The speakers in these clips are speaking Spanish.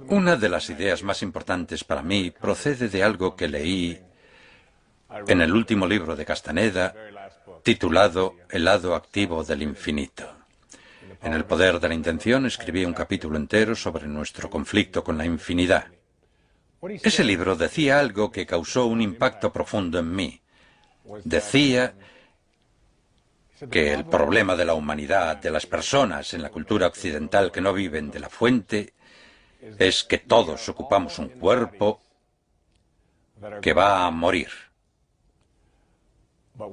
Una de las ideas más importantes para mí procede de algo que leí en el último libro de Castaneda, titulado El lado activo del infinito. En El poder de la intención escribí un capítulo entero sobre nuestro conflicto con la infinidad. Ese libro decía algo que causó un impacto profundo en mí. Decía que el problema de la humanidad, de las personas en la cultura occidental que no viven de la fuente, es que todos ocupamos un cuerpo que va a morir.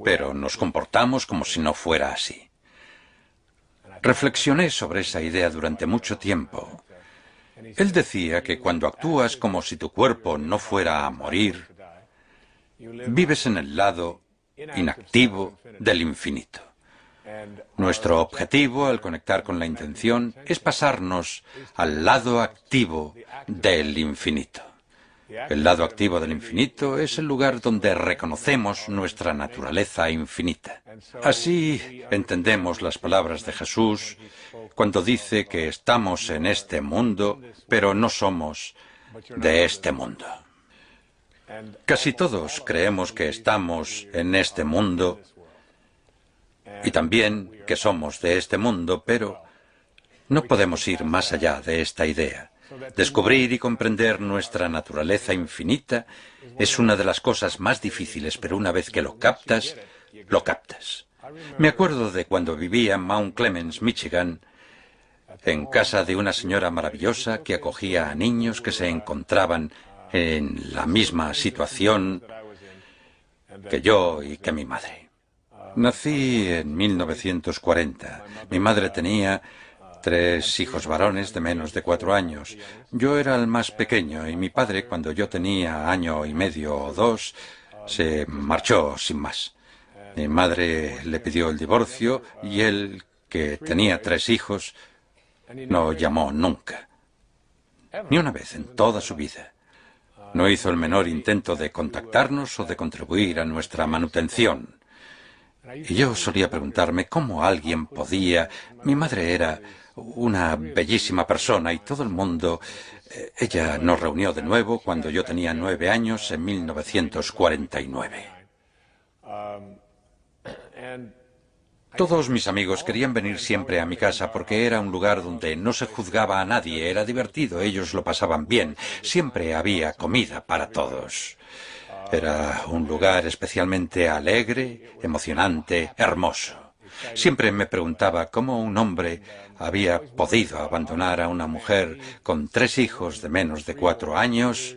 Pero nos comportamos como si no fuera así. Reflexioné sobre esa idea durante mucho tiempo. Él decía que cuando actúas como si tu cuerpo no fuera a morir, vives en el lado inactivo del infinito. Nuestro objetivo al conectar con la intención es pasarnos al lado activo del infinito. El lado activo del infinito es el lugar donde reconocemos nuestra naturaleza infinita. Así entendemos las palabras de Jesús cuando dice que estamos en este mundo, pero no somos de este mundo. Casi todos creemos que estamos en este mundo y también que somos de este mundo, pero no podemos ir más allá de esta idea. Descubrir y comprender nuestra naturaleza infinita es una de las cosas más difíciles, pero una vez que lo captas, lo captas. Me acuerdo de cuando vivía en Mount Clemens, Michigan, en casa de una señora maravillosa que acogía a niños que se encontraban en la misma situación que yo y que mi madre. Nací en 1940. Mi madre tenía 3 hijos varones de menos de 4 años. Yo era el más pequeño y mi padre, cuando yo tenía año y medio o 2, se marchó sin más. Mi madre le pidió el divorcio y él, que tenía 3 hijos, no llamó nunca. Ni una vez en toda su vida. No hizo el menor intento de contactarnos o de contribuir a nuestra manutención. Y yo solía preguntarme cómo alguien podía... Mi madre era una bellísima persona y todo el mundo... Ella nos reunió de nuevo cuando yo tenía 9 años en 1949. Todos mis amigos querían venir siempre a mi casa porque era un lugar donde no se juzgaba a nadie, era divertido, ellos lo pasaban bien, siempre había comida para todos. Era un lugar especialmente alegre, emocionante, hermoso. Siempre me preguntaba cómo un hombre había podido abandonar a una mujer con 3 hijos de menos de 4 años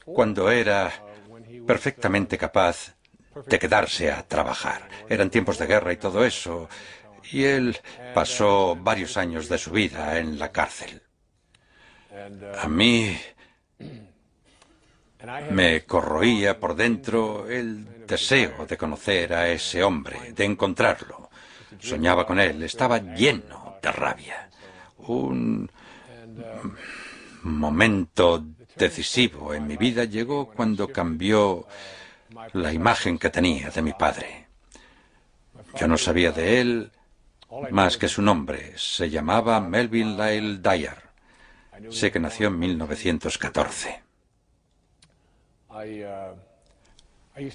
cuando era perfectamente capaz de quedarse a trabajar. Eran tiempos de guerra y todo eso, y él pasó varios años de su vida en la cárcel. A mí me corroía por dentro el deseo de conocer a ese hombre, de encontrarlo. Soñaba con él, estaba lleno de rabia. Un momento decisivo en mi vida llegó cuando cambió la imagen que tenía de mi padre. Yo no sabía de él más que su nombre. Se llamaba Melvin Lyle Dyer. Sé que nació en 1914.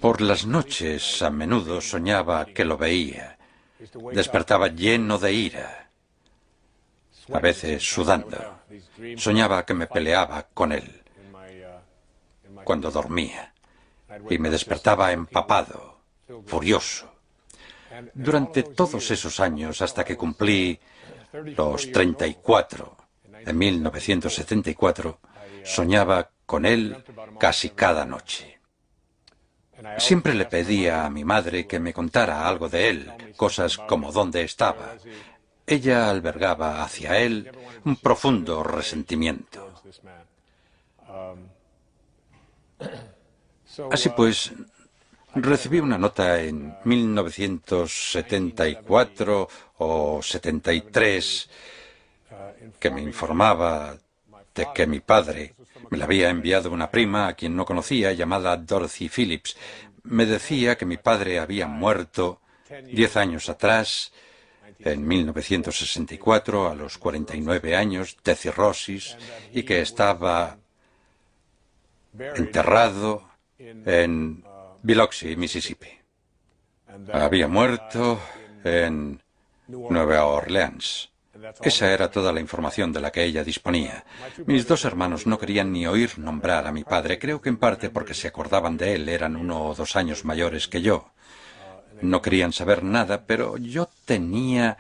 Por las noches a menudo soñaba que lo veía. Despertaba lleno de ira, a veces sudando. Soñaba que me peleaba con él cuando dormía y me despertaba empapado, furioso. Durante todos esos años, hasta que cumplí los 34, en 1974, soñaba con él casi cada noche. Siempre le pedía a mi madre que me contara algo de él, cosas como dónde estaba. Ella albergaba hacia él un profundo resentimiento. Así pues, recibí una nota en 1974 o 73 que me informaba de que mi padre me la había enviado una prima a quien no conocía, llamada Dorothy Phillips. Me decía que mi padre había muerto 10 años atrás en 1964 a los 49 años de cirrosis y que estaba enterrado en Biloxi, Mississippi. Había muerto en Nueva Orleans. Esa era toda la información de la que ella disponía. Mis dos hermanos no querían ni oír nombrar a mi padre, creo que en parte porque se acordaban de él, eran 1 o 2 años mayores que yo. No querían saber nada, pero yo tenía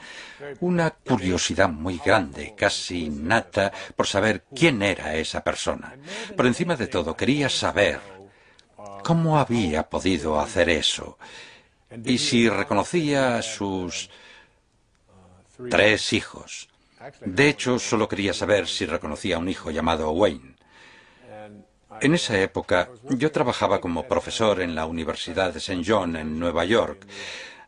una curiosidad muy grande, casi innata, por saber quién era esa persona. Por encima de todo, quería saber cómo había podido hacer eso y si reconocía a sus 3 hijos. De hecho, solo quería saber si reconocía a un hijo llamado Wayne. En esa época, yo trabajaba como profesor en la Universidad de St. John, en Nueva York.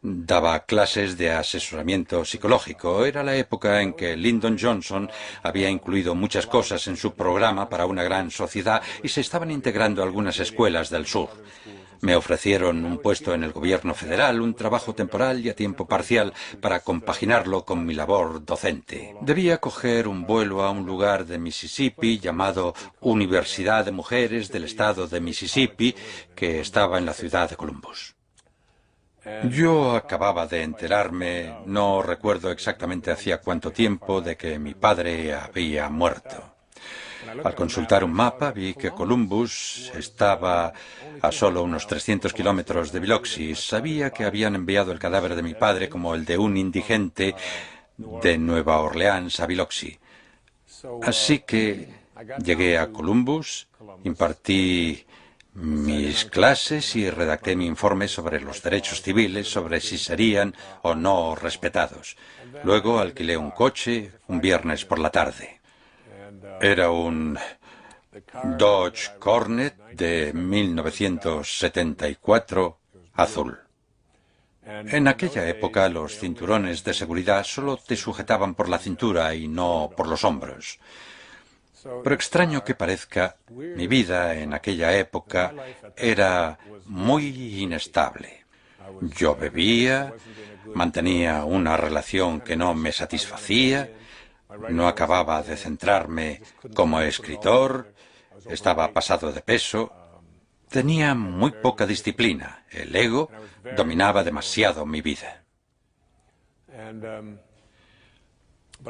Daba clases de asesoramiento psicológico. Era la época en que Lyndon Johnson había incluido muchas cosas en su programa para una gran sociedad y se estaban integrando algunas escuelas del sur. Me ofrecieron un puesto en el gobierno federal, un trabajo temporal y a tiempo parcial para compaginarlo con mi labor docente. Debía coger un vuelo a un lugar de Mississippi llamado Universidad de Mujeres del Estado de Mississippi, que estaba en la ciudad de Columbus. Yo acababa de enterarme, no recuerdo exactamente hacía cuánto tiempo, de que mi padre había muerto. Al consultar un mapa vi que Columbus estaba a solo unos 300 kilómetros de Biloxi. Sabía que habían enviado el cadáver de mi padre como el de un indigente de Nueva Orleans a Biloxi. Así que llegué a Columbus, impartí mis clases y redacté mi informe sobre los derechos civiles, sobre si serían o no respetados. Luego alquilé un coche un viernes por la tarde. Era un Dodge Cornet de 1974 azul. En aquella época los cinturones de seguridad solo te sujetaban por la cintura y no por los hombros. Por extraño que parezca, mi vida en aquella época era muy inestable. Yo bebía, mantenía una relación que no me satisfacía, no acababa de centrarme como escritor, estaba pasado de peso, tenía muy poca disciplina, el ego dominaba demasiado mi vida.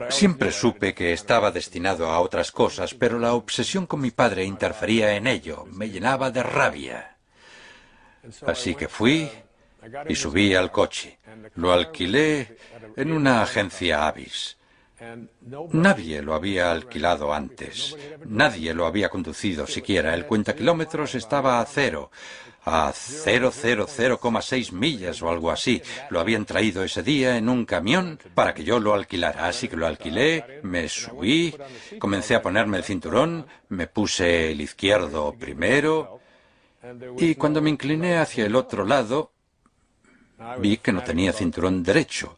Siempre supe que estaba destinado a otras cosas, pero la obsesión con mi padre interfería en ello, me llenaba de rabia. Así que fui y subí al coche. Lo alquilé en una agencia Avis. Nadie lo había alquilado antes, nadie lo había conducido siquiera. El cuentakilómetros estaba a 0,6 millas o algo así. Lo habían traído ese día en un camión para que yo lo alquilara. Así que lo alquilé, me subí, comencé a ponerme el cinturón, me puse el izquierdo primero y cuando me incliné hacia el otro lado vi que no tenía cinturón derecho.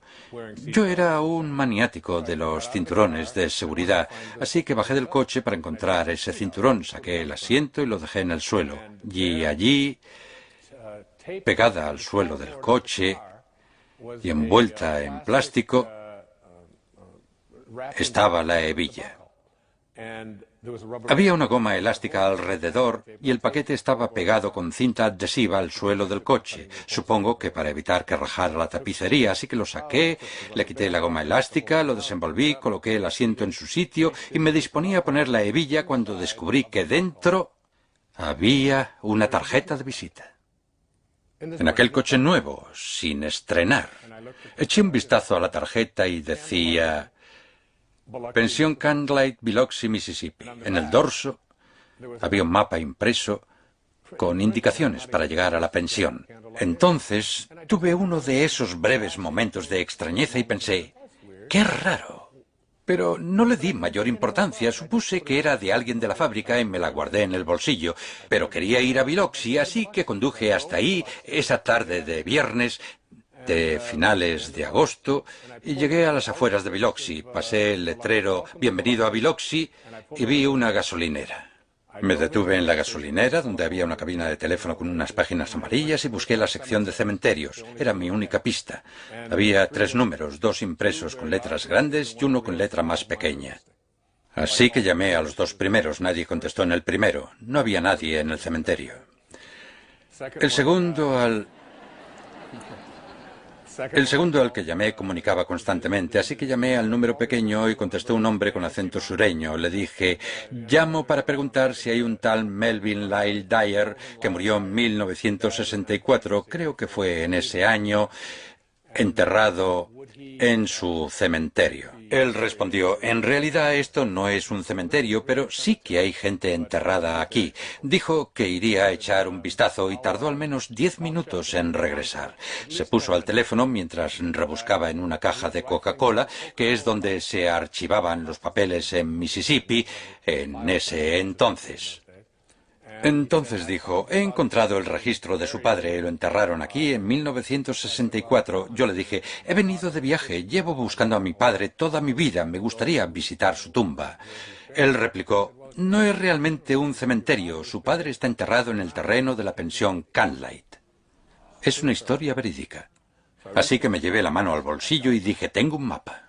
Yo era un maniático de los cinturones de seguridad, así que bajé del coche para encontrar ese cinturón, saqué el asiento y lo dejé en el suelo. Y allí, pegada al suelo del coche y envuelta en plástico, estaba la hebilla. Había una goma elástica alrededor y el paquete estaba pegado con cinta adhesiva al suelo del coche. Supongo que para evitar que rajara la tapicería, así que lo saqué, le quité la goma elástica, lo desenvolví, coloqué el asiento en su sitio y me disponía a poner la hebilla cuando descubrí que dentro había una tarjeta de visita. En aquel coche nuevo, sin estrenar, eché un vistazo a la tarjeta y decía: Pensión Candlelight, Biloxi, Mississippi. En el dorso había un mapa impreso con indicaciones para llegar a la pensión. Entonces tuve uno de esos breves momentos de extrañeza y pensé, ¡qué raro! Pero no le di mayor importancia, supuse que era de alguien de la fábrica y me la guardé en el bolsillo. Pero quería ir a Biloxi, así que conduje hasta ahí esa tarde de viernes de finales de agosto y llegué a las afueras de Biloxi. Pasé el letrero "Bienvenido a Biloxi" y vi una gasolinera. Me detuve en la gasolinera, donde había una cabina de teléfono con unas páginas amarillas, y busqué la sección de cementerios. Era mi única pista. Había 3 números, 2 impresos con letras grandes y uno con letra más pequeña. Así que llamé a los 2 primeros. Nadie contestó en el primero. No había nadie en el cementerio. El segundo al que llamé comunicaba constantemente, así que llamé al número pequeño y contestó un hombre con acento sureño. Le dije: llamo para preguntar si hay un tal Melvin Lyle Dyer que murió en 1964, creo que fue en ese año, enterrado en su cementerio. Él respondió: en realidad esto no es un cementerio, pero sí que hay gente enterrada aquí. Dijo que iría a echar un vistazo y tardó al menos 10 minutos en regresar. Se puso al teléfono mientras rebuscaba en una caja de Coca-Cola, que es donde se archivaban los papeles en Mississippi en ese entonces. Entonces dijo: he encontrado el registro de su padre, lo enterraron aquí en 1964. Yo le dije: he venido de viaje, llevo buscando a mi padre toda mi vida, me gustaría visitar su tumba. Él replicó: no es realmente un cementerio, su padre está enterrado en el terreno de la pensión Canlight. Es una historia verídica. Así que me llevé la mano al bolsillo y dije: tengo un mapa.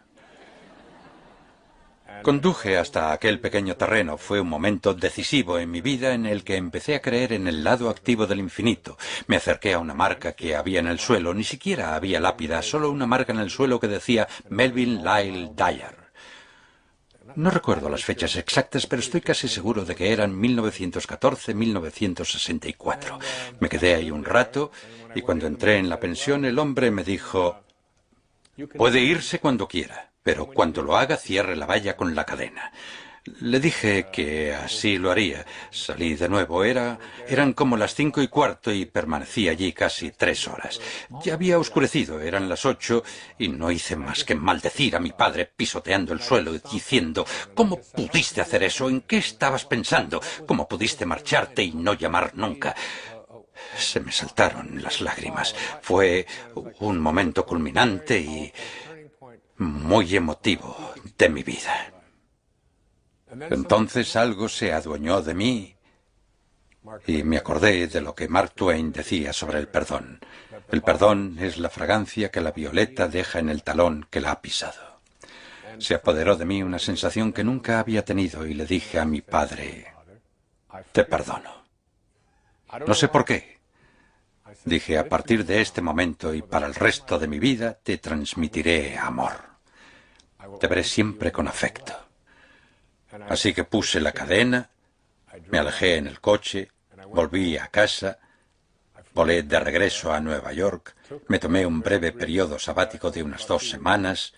Conduje hasta aquel pequeño terreno. Fue un momento decisivo en mi vida en el que empecé a creer en el lado activo del infinito. Me acerqué a una marca que había en el suelo. Ni siquiera había lápida, solo una marca en el suelo que decía Melvin Lyle Dyer. No recuerdo las fechas exactas, pero estoy casi seguro de que eran 1914-1964. Me quedé ahí un rato y cuando entré en la pensión el hombre me dijo: puede irse cuando quiera, pero cuando lo haga cierre la valla con la cadena. Le dije que así lo haría. Salí de nuevo. Eran como las 5:15 y permanecí allí casi 3 horas. Ya había oscurecido, eran las 8 y no hice más que maldecir a mi padre pisoteando el suelo, diciendo: ¿cómo pudiste hacer eso? ¿En qué estabas pensando? ¿Cómo pudiste marcharte y no llamar nunca? Se me saltaron las lágrimas. Fue un momento culminante y muy emotivo de mi vida. Entonces algo se adueñó de mí y me acordé de lo que Mark Twain decía sobre el perdón. El perdón es la fragancia que la violeta deja en el talón que la ha pisado. Se apoderó de mí una sensación que nunca había tenido y le dije a mi padre: te perdono. No sé por qué. Dije: a partir de este momento y para el resto de mi vida te transmitiré amor. Te veré siempre con afecto. Así que puse la cadena, me alejé en el coche, volví a casa, volé de regreso a Nueva York, me tomé un breve periodo sabático de unas 2 semanas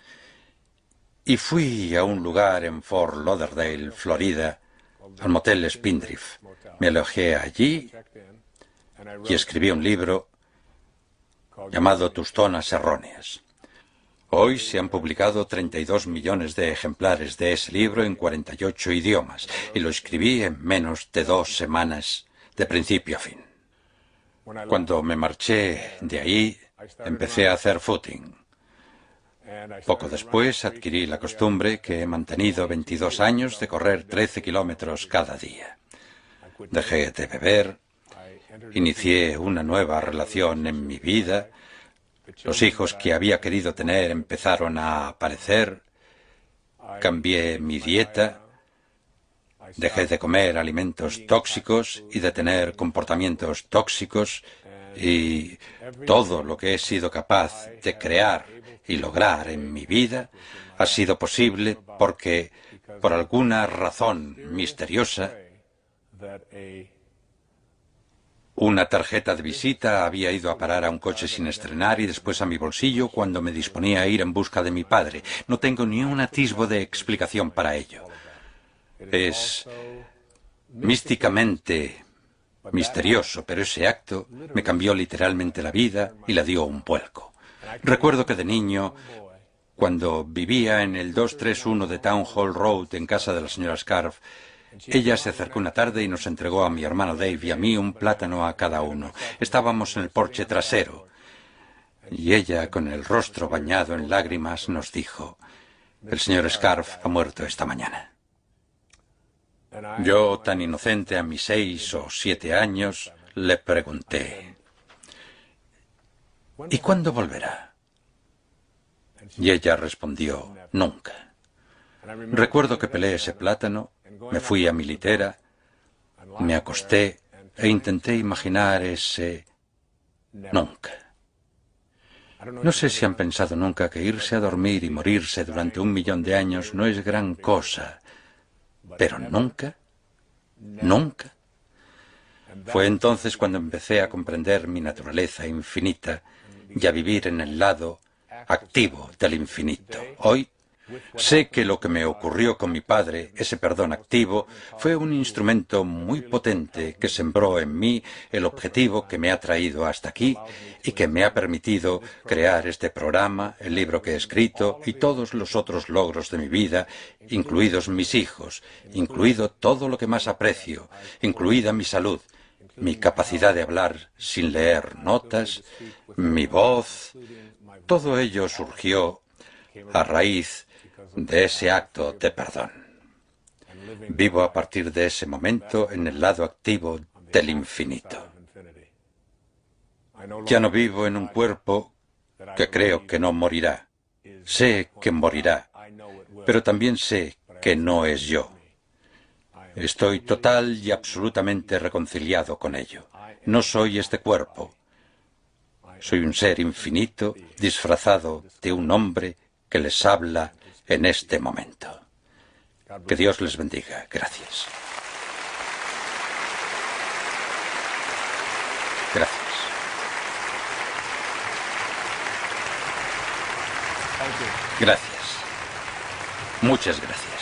y fui a un lugar en Fort Lauderdale, Florida, al motel Spindrift. Me alojé allí y escribí un libro llamado Tus zonas erróneas. Hoy se han publicado 32 millones de ejemplares de ese libro en 48 idiomas y lo escribí en menos de 2 semanas, de principio a fin. Cuando me marché de ahí, empecé a hacer footing. Poco después adquirí la costumbre que he mantenido 22 años de correr 13 kilómetros cada día. Dejé de beber, inicié una nueva relación en mi vida. Los hijos que había querido tener empezaron a aparecer. Cambié mi dieta. Dejé de comer alimentos tóxicos y de tener comportamientos tóxicos. Y todo lo que he sido capaz de crear y lograr en mi vida ha sido posible porque, por alguna razón misteriosa, una tarjeta de visita había ido a parar a un coche sin estrenar y después a mi bolsillo cuando me disponía a ir en busca de mi padre. No tengo ni un atisbo de explicación para ello. Es místicamente misterioso, pero ese acto me cambió literalmente la vida y la dio un vuelco. Recuerdo que de niño, cuando vivía en el 231 de Town Hall Road en casa de la señora Scarf, ella se acercó una tarde y nos entregó a mi hermano Dave y a mí un plátano a cada uno. Estábamos en el porche trasero y ella, con el rostro bañado en lágrimas, nos dijo: el señor Scarf ha muerto esta mañana. Yo, tan inocente a mis 6 o 7 años, le pregunté, ¿y cuándo volverá? Y ella respondió, nunca. Recuerdo que pelé ese plátano, me fui a mi litera, me acosté e intenté imaginar ese nunca. No sé si han pensado nunca que irse a dormir y morirse durante 1.000.000 de años no es gran cosa, pero nunca, nunca. Fue entonces cuando empecé a comprender mi naturaleza infinita y a vivir en el lado activo del infinito. Hoy sé que lo que me ocurrió con mi padre, ese perdón activo, fue un instrumento muy potente que sembró en mí el objetivo que me ha traído hasta aquí y que me ha permitido crear este programa, el libro que he escrito y todos los otros logros de mi vida, incluidos mis hijos, incluido todo lo que más aprecio, incluida mi salud, mi capacidad de hablar sin leer notas, mi voz. Todo ello surgió a raíz de ese acto de perdón. Vivo a partir de ese momento en el lado activo del infinito. Ya no vivo en un cuerpo que creo que no morirá. Sé que morirá, pero también sé que no es yo. Estoy total y absolutamente reconciliado con ello. No soy este cuerpo. Soy un ser infinito disfrazado de un hombre que les habla en este momento. Que Dios les bendiga. Gracias. Gracias. Gracias. Muchas gracias.